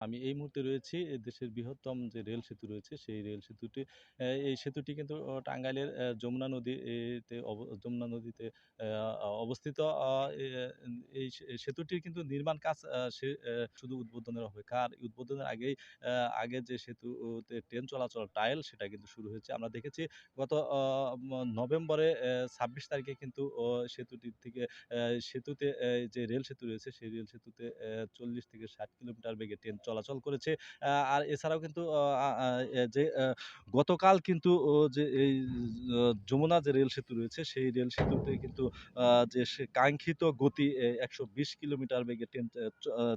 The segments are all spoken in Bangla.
আমি এই মুহূর্তে রয়েছি দেশের বৃহত্তম যে রেল সেতু রয়েছে, সেই রেল সেতুটি এই সেতুটি কিন্তু টাঙ্গাইলের যমুনা নদী তে যমুনা নদীতে অবস্থিত। আ এ এই সেতুটির কিন্তু নির্মাণ কাজ শুধু উদ্বোধনের অপেক্ষা। আর উদ্বোধনের আ আগে যে সেতুতে ট্রেন চলাচল ট্রায়াল সেটা কিন্তু শুরু হয়েছে। আমরা দেখেছি গত নভেম্বরে ২৬ তারিখে কিন্তু সেতুটি থেকে অ্যা সেতুতে যে রেল সেতু রয়েছে, সেই রেল সেতুতে ৪০ থেকে ৬০ কিলোমিটার বেগে ট্রেন চলাচল করেছে। আর এছাড়াও কিন্তু আ আ আ এ যে গতকাল কিন্তু যে এই যমুনা যে রেল সেতু রয়েছে, সেই রেল সেতুতে কিন্তু আ যে কাঙ্ক্ষিত গতি ১২০ কিলোমিটার বেগে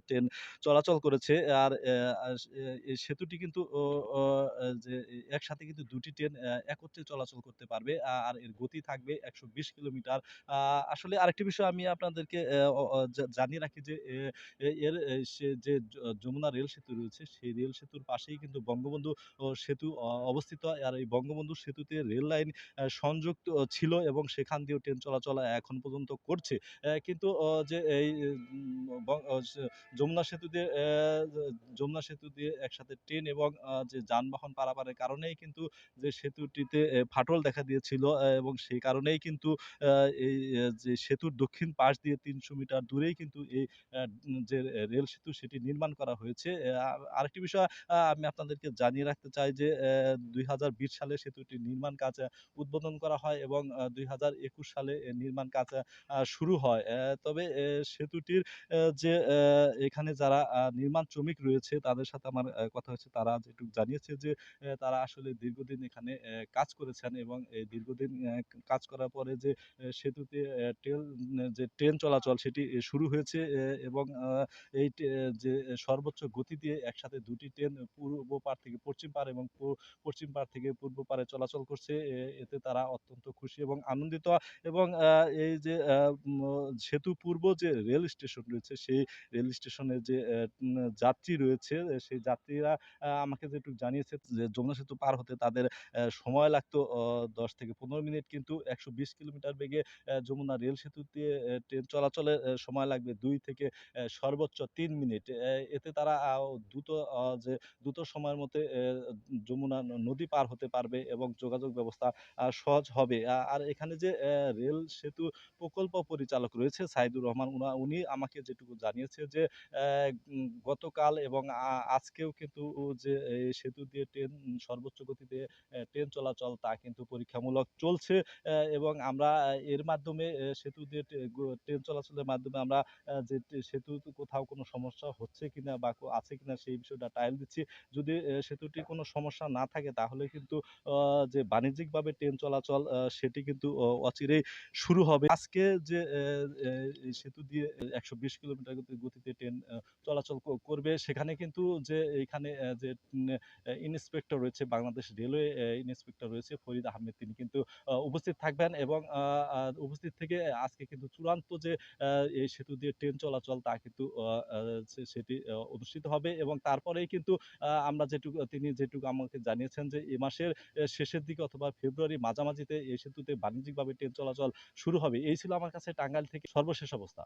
ট্রেন চলাচল করেছে। আর এই সেতুটি কিন্তু ও অ যে একসাথে কিন্তু ২ টি ট্রেন একত্রে চলাচল করতে পারবে। আর এর গতি থাকবে ১২০ কিলোমিটার। আ আসলে আরেকটি বিষয় আমি আপনাদেরকে অ অ জানিয়ে রাখি যে এর সে যে যমুনা রেল সেতু রয়েছে, সেই রেল সেতুর পাশেই কিন্তু বঙ্গবন্ধু সেতু অবস্থিত। আর এই বঙ্গবন্ধু সেতুতে রেল লাইন সংযুক্ত ছিল এবং সেখান দিয়েও ট্রেন চলাচল এখন পর্যন্ত করছে। কিন্তু যে এই ব অ সে যমুনা সেতু দিয়ে যমুনা সেতু দিয়ে একসাথে ট্রেন এবং যে যানবাহন পারাপারের কারণেই কিন্তু যে সেতুটিতে ফাটল দেখা দিয়েছিল এবং সেই কারণেই কিন্তু আ এই যে সেতুর দক্ষিণ পাশ দিয়ে ৩০০ মিটার দূরেই কিন্তু এই যে রেল সেতু সেটি নির্মাণ করা হয়েছে। আরেকটি বিষয় আমি আপনাদেরকে জানিয়ে রাখতে চাই যে ২০২০ সালে সেতুটির নির্মাণ কাজ উদ্বোধন করা হয় এবং ২০২১ সালে এর নির্মাণ কাজ শুরু হয়। তবে সেতুটির যে এখানে যারা নির্মাণ শ্রমিক রয়েছে তাদের সাথে আমার কথা হয়েছে। তারা যেটুকু জানিয়েছে যে তারা আসলে দীর্ঘদিন এখানে কাজ করেছেন এবং এই দীর্ঘদিন কাজ করার পরে যে সেতুতে যে ট্রেন চলাচল সেটি শুরু হয়েছে এবং এই যে সর্বোচ্চ গতি দিয়ে একসাথে ২ টি ট্রেন পূর্ব পার থেকে পশ্চিম পার এবং পশ্চিম পার থেকে পূর্ব পারে চলাচল করছে। এতে তারা অত্যন্ত খুশি এবং আনন্দিত এবং এই যে সেতু পূর্ব যে রেল স্টেশন রয়েছে, সেই রেল স্টেশনে যে যাত্রী রয়েছে, সেই যাত্রীরা আমাকে যেটুকু জানিয়েছে যে যমুনা সেতু পার হতে তাদের সময় লাগতো ১০ থেকে ১৫ মিনিট, কিন্তু ১২০ কিলোমিটার বেগে যমুনা রেল সেতুতে ট্রেন চলাচলে সময় লাগবে ২ থেকে সর্বোচ্চ ৩ মিনিট। এতে তারা দ্রুত যে দ্রুত সময়ের মধ্যে যমুনা নদী পার হতে পারবে এবং যোগাযোগ ব্যবস্থা সহজ হবে। আর এখানে যে রেল সেতু প্রকল্প পরিচালক রয়েছে সাইদুর রহমান, উনি আমাকে যেটুকু জানিয়েছে যে গতকাল এবং আজকেও কিন্তু যে এই সেতু দিয়ে ট্রেন সর্বোচ্চ গতিতে ট্রেন চলাচল তা কিন্তু পরীক্ষামূলক চলছে। এবং আমরা এর মাধ্যমে সেতু দিয়ে ট্রেন চলাচলের মাধ্যমে আমরা যে সেতুতে কোথাও কোনো সমস্যা হচ্ছে কিনা বা আছে কিনা সেই বিষয়টা ট্রায়াল দিচ্ছি। যদি সেতুটির কোনো সমস্যা না থাকে তাহলে কিন্তু আ যে বাণিজ্যিকভাবে ট্রেন চলাচল সেটি কিন্তু অচিরেই শুরু হবে। আজকে যে এই সেতু দিয়ে ১২০ কিলোমিটার গতিতে ট্রেন চলাচল করবে, সেখানে কিন্তু যে এইখানে যে ইন্সপেক্টর রয়েছে, বাংলাদেশ রেলওয়ে ইন্সপেক্টর রয়েছে ফরিদ আহমেদ, তিনি কিন্তু উপস্থিত থাকবেন এবং আ আ উপস্থিত থেকে আজকে কিন্তু চূড়ান্ত যে আ এই সেতু দিয়ে ট্রেন চলাচল তা কিন্তু আ আ সেটি অনুষ্ঠিত হবে এবং তারপরেই কিন্তু আমরা তিনি যেটুকু আমাকে জানিয়েছেন যে এ মাসের শেষের দিকে অথবা ফেব্রুয়ারি মাঝামাঝিতে এই সেতুতে বাণিজ্যিকভাবে ট্রেন চলাচল শুরু হবে। এই ছিল আমার কাছে টাঙ্গাইল থেকে সর্বশেষ অবস্থা।